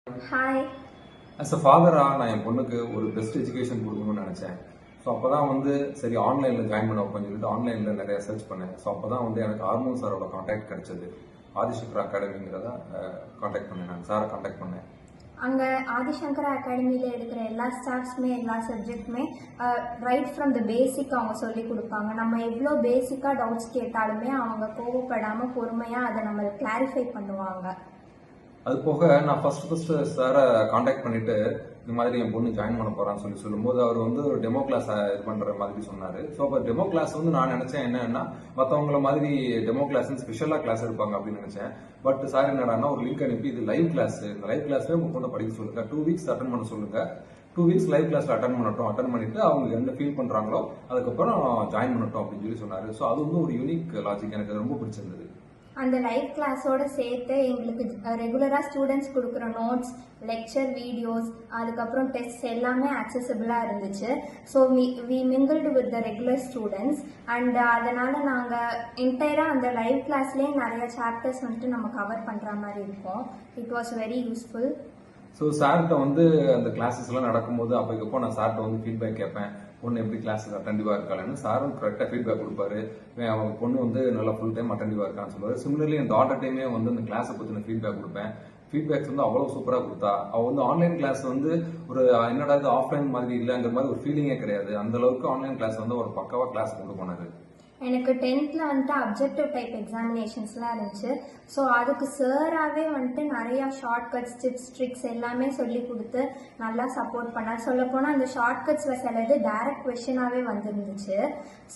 Hi. As a ஃபாதராக நான் என் பொண்ணுக்கு ஒரு பெஸ்ட் எஜுகேஷன் கொடுக்கணும்னு நினச்சேன். ஸோ அப்போ தான் வந்து சரி ஆன்லைனில் ஜாயின் பண்ண வைப்பேன்னு சொல்லிட்டு ஆன்லைனில் நிறைய சர்ச் பண்ணேன். ஸோ அப்போ தான் வந்து எனக்கு ஹார்மோன் சாரோட காண்டாக்ட் கிடைச்சது. ஆதிசங்கரா அகாடமிங்கிறத காண்டாக்ட் பண்ணேன். நான் சாரை காண்டாக்ட் பண்ணேன். அங்கே ஆதிசங்கரா அகாடமியில் எடுக்கிற எல்லா ஸ்டாஃப்ஸுமே எல்லா சப்ஜெக்ட்டுமே ரைட் ஃப்ரம் த பேசிக் அவங்க சொல்லி கொடுப்பாங்க. நம்ம எவ்வளோ பேசிக்காக டவுட்ஸ் கேட்டாலுமே அவங்க கோவப்படாமல் பொறுமையாக அதை நம்ம கிளாரிஃபை பண்ணுவாங்க. அது போக நான் ஃபர்ஸ்ட் சாரை காண்டாக்ட் பண்ணிட்டு இந்த மாதிரி என் பொண்ணு ஜாயின் பண்ண போறான்னு சொல்லும்போது அவர் வந்து ஒரு டெமோ கிளாஸ் இது பண்ற மாதிரி சொன்னாரு. ஸோ அப்போ டெமோ கிளாஸ் வந்து நான் நினைச்சேன் என்னன்னா மற்றவங்கள மாதிரி டெமோ கிளாஸ் ஸ்பெஷலா கிளாஸ் எடுப்பாங்க அப்படின்னு நினைச்சேன். பட் சார் என்னடான்னா ஒரு லிங்க் அனுப்பி இது லைவ் கிளாஸ், இந்த லைவ் கிளாஸ்ல உங்க பொண்ணை படிக்க சொல்லுங்க, 2 வீக்ஸ் அட்டன் பண்ண சொல்லுங்க, 2 வீக்ஸ் லைவ் கிளாஸ்ல அட்டன் பண்ணிட்டு அவங்க என்ன ஃபீல் பண்றாங்களோ அதுக்கப்புறம் ஜாயின் பண்ணட்டும் அப்படின்னு சொன்னாரு. ஸோ அது வந்து ஒரு யூனிக் லாஜிக், எனக்கு ரொம்ப பிடிச்சிருந்தது. அந்த லைவ் கிளாஸோட சேர்த்து எங்களுக்கு ரெகுலராக ஸ்டூடெண்ட்ஸ் கொடுக்குற நோட்ஸ், லெக்சர் வீடியோஸ், அதுக்கப்புறம் டெஸ்ட் எல்லாமே அக்சசபிளாக இருந்துச்சு. So we mingled with the regular students and அதனால் நாங்கள் என்டையராக அந்த லைவ் கிளாஸ்லேயே நிறைய சாப்டர்ஸ் வந்துட்டு நம்ம கவர் பண்ணுற மாதிரி இருக்கும். It was very useful. So சார்கிட்ட வந்து அந்த கிளாஸஸ் எல்லாம் நடக்கும்போது அப்போ நான் சார்கிட்ட வந்து ஃபீட்பேக் கேட்பேன். பொண்ணு எப்படி கிளாஸுக்கு அட்டென்டிவாக இருக்கான்னு. சாரும் கரெக்டாக ஃபீட்பேக் கொடுப்பாரு. அவங்க பொண்ணு வந்து நல்லா ஃபுல் டைம் அட்டென்டிவாக இருக்கான்னு சொல்லுவாரு. சிமிலர்லி என் டாட்டர் டைமே வந்து அந்த கிளாஸை பற்றின ஃபீட்பேக் கொடுப்பேன். ஃபீட்பேக்ஸ் வந்து அவ்வளோ சூப்பராக கொடுத்தா. அவள் வந்து ஆன்லைன் கிளாஸ் வந்து ஒரு என்னடா இது ஆஃப்லைன் மாதிரி இல்லைங்கிற மாதிரி ஒரு ஃபீலிங்கே கிடையாது. அந்த அளவுக்கு ஆன்லைன் கிளாஸ் வந்து ஒரு பக்காவாக கிளாஸ் கொண்டு போனாரு. எனக்கு 10th வந்துட்டு அப்ஜெக்டிவ் டைப் எக்ஸாமினேஷன்ஸ்லாம் இருந்துச்சு. ஸோ அதுக்கு சாராகவே வந்துட்டு நிறையா ஷார்ட்கட்ஸ், டிப்ஸ், ட்ரிக்ஸ் எல்லாமே சொல்லி கொடுத்து நல்லா சப்போர்ட் பண்ணார். சொல்லப்போனால் அந்த ஷார்ட்கட்ஸில் சிலது டைரக்ட் கொஷினாகவே வந்துருந்துச்சு.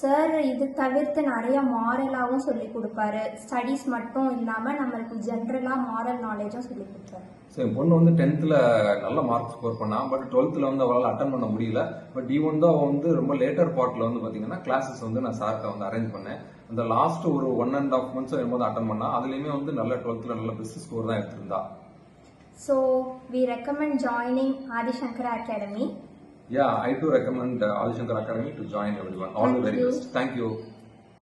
சார் இது தவிர்த்து நிறைய மாரலாகவும் சொல்லி கொடுப்பாரு. ஸ்டடீஸ் மட்டும் இல்லாமல் நம்மளுக்கு ஜென்ரலாக மாரல் நாலேஜும் சொல்லி கொடுப்பாரு. ஸோ என் பொண்ணு வந்து 10th நல்ல மார்க் ஸ்கோர் பண்ணா. பட் 12th வந்து அவளால் அட்டன் பண்ண முடியல. பட் ஈவன் தான் அவள் வந்து ரொம்ப லேட்டர் பார்ட்ல வந்து பார்த்தீங்கன்னா கிளாஸஸ் வந்து நான் சார்கிட்ட வந்து அரேஞ்ச் பண்ணேன். அந்த லாஸ்ட் ஒரு 1.5 months என்னமோ அட்டன் பண்ணா. அதுலேயுமே வந்து நல்ல 12th நல்ல பெஸ்ட் ஸ்கோர் தான் எடுத்திருந்தா. So we recommend joining Adishankara Academy. Yeah, I too recommend Adishankara Academy to join everyone. All the very best. Thank you.